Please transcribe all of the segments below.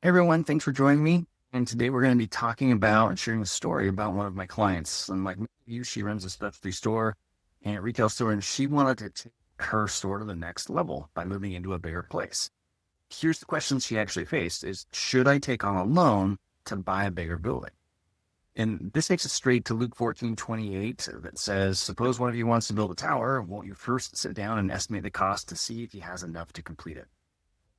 Hey everyone, thanks for joining me. And today we're going to be talking about and sharing a story about one of my clients. And like you, she runs a specialty store and a retail store, and she wanted to take her store to the next level by moving into a bigger place. Here's the question she actually faced is, should I take on a loan to buy a bigger building? And this takes us straight to Luke 14:28 that says, suppose one of you wants to build a tower, won't you first sit down and estimate the cost to see if he has enough to complete it?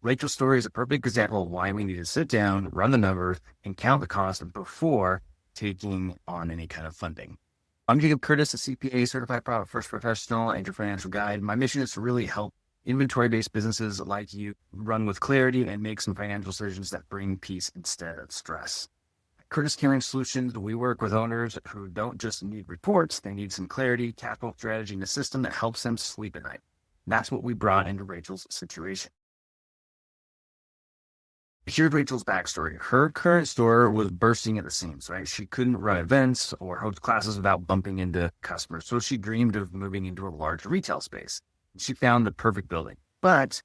Rachel's story is a perfect example of why we need to sit down, run the numbers, and count the cost before taking on any kind of funding. I'm Jacob Curtis, a CPA, certified profit first professional, and your financial guide. My mission is to really help inventory-based businesses like you run with clarity and make some financial decisions that bring peace instead of stress. At Curtis Accounting Solutions, we work with owners who don't just need reports, they need some clarity, capital strategy, and a system that helps them sleep at night. That's what we brought into Rachel's situation. Here's Rachel's backstory. Her current store was bursting at the seams, right? She couldn't run events or host classes without bumping into customers. So she dreamed of moving into a large retail space. She found the perfect building, but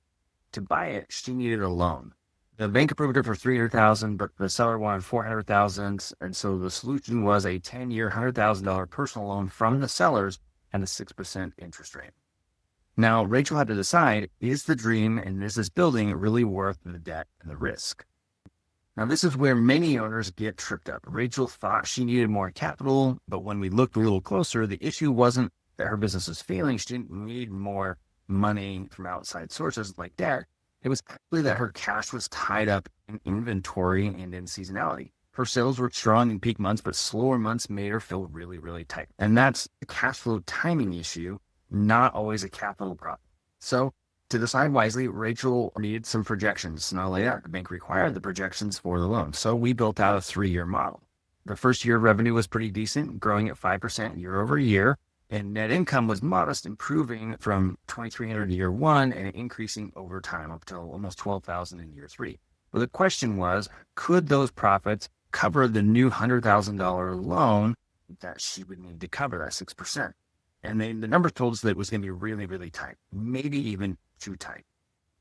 to buy it, she needed a loan. The bank approved her for $300,000, but the seller wanted $400,000. And so the solution was a 10-year, $100,000 personal loan from the sellers and a 6% interest rate. Now, Rachel had to decide, is the dream and is this building really worth the debt and the risk? Now, this is where many owners get tripped up. Rachel thought she needed more capital, but when we looked a little closer, the issue wasn't that her business was failing. She didn't need more money from outside sources like debt. It was actually that her cash was tied up in inventory and in seasonality. Her sales were strong in peak months, but slower months made her feel really, really tight. And that's a cash flow timing issue, not always a capital problem. So to decide wisely, Rachel needed some projections. Not only that, the bank required the projections for the loan. So we built out a 3-year model. The first year revenue was pretty decent, growing at 5% year over year. And net income was modest, improving from $2,300 in year one and increasing over time up to almost $12,000 in year 3. But the question was, could those profits cover the new $100,000 loan that she would need to cover that 6%? And the numbers told us that it was going to be really, really tight, maybe even too tight.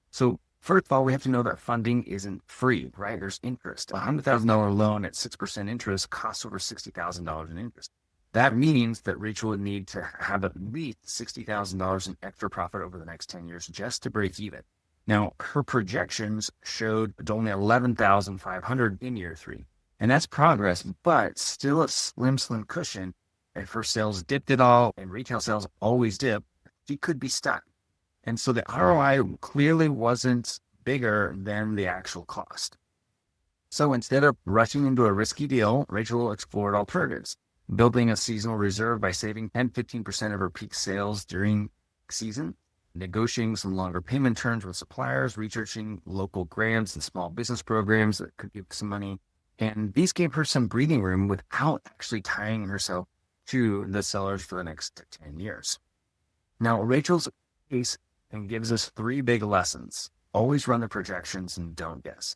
So first of all, we have to know that funding isn't free, right? There's interest. A $100,000 loan at 6% interest costs over $60,000 in interest. That means that Rachel would need to have at least $60,000 in extra profit over the next 10 years just to break even. Now, her projections showed only $11,500 in year 3. And that's progress, but still a slim cushion. If her sales dipped at all, and retail sales always dip, she could be stuck. And so the ROI clearly wasn't bigger than the actual cost. So instead of rushing into a risky deal, Rachel explored alternatives, building a seasonal reserve by saving 10-15% of her peak sales during season, negotiating some longer payment terms with suppliers, researching local grants and small business programs that could give some money. And these gave her some breathing room without actually tying herself to the sellers for the next 10 years. Now, Rachel's case gives us 3 big lessons. Always run the projections and don't guess.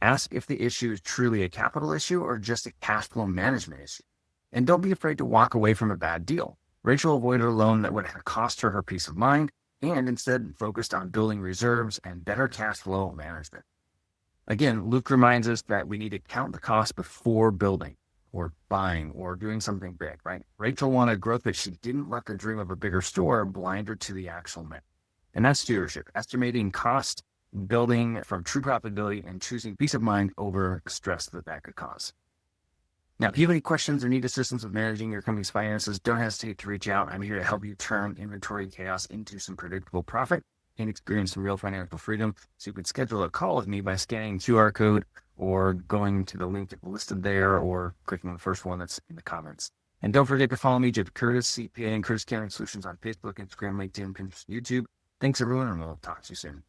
Ask if the issue is truly a capital issue or just a cash flow management issue. And don't be afraid to walk away from a bad deal. Rachel avoided a loan that would have cost her peace of mind and instead focused on building reserves and better cash flow management. Again, Luke reminds us that we need to count the cost before building or buying or doing something big, right? Rachel wanted growth, but she didn't let the dream of a bigger store blind her to the actual net. And that's stewardship, estimating cost, building from true profitability, and choosing peace of mind over stress that could cause. Now, if you have any questions or need assistance with managing your company's finances, don't hesitate to reach out. I'm here to help you turn inventory chaos into some predictable profit and experience some real financial freedom. So you can schedule a call with me by scanning QR code or going to the link listed there or clicking on the first one that's in the comments. And don't forget to follow me, Jacob Curtis, CPA and Curtis Accounting Solutions on Facebook, Instagram, LinkedIn, Pinterest, YouTube. Thanks everyone, and we'll talk to you soon.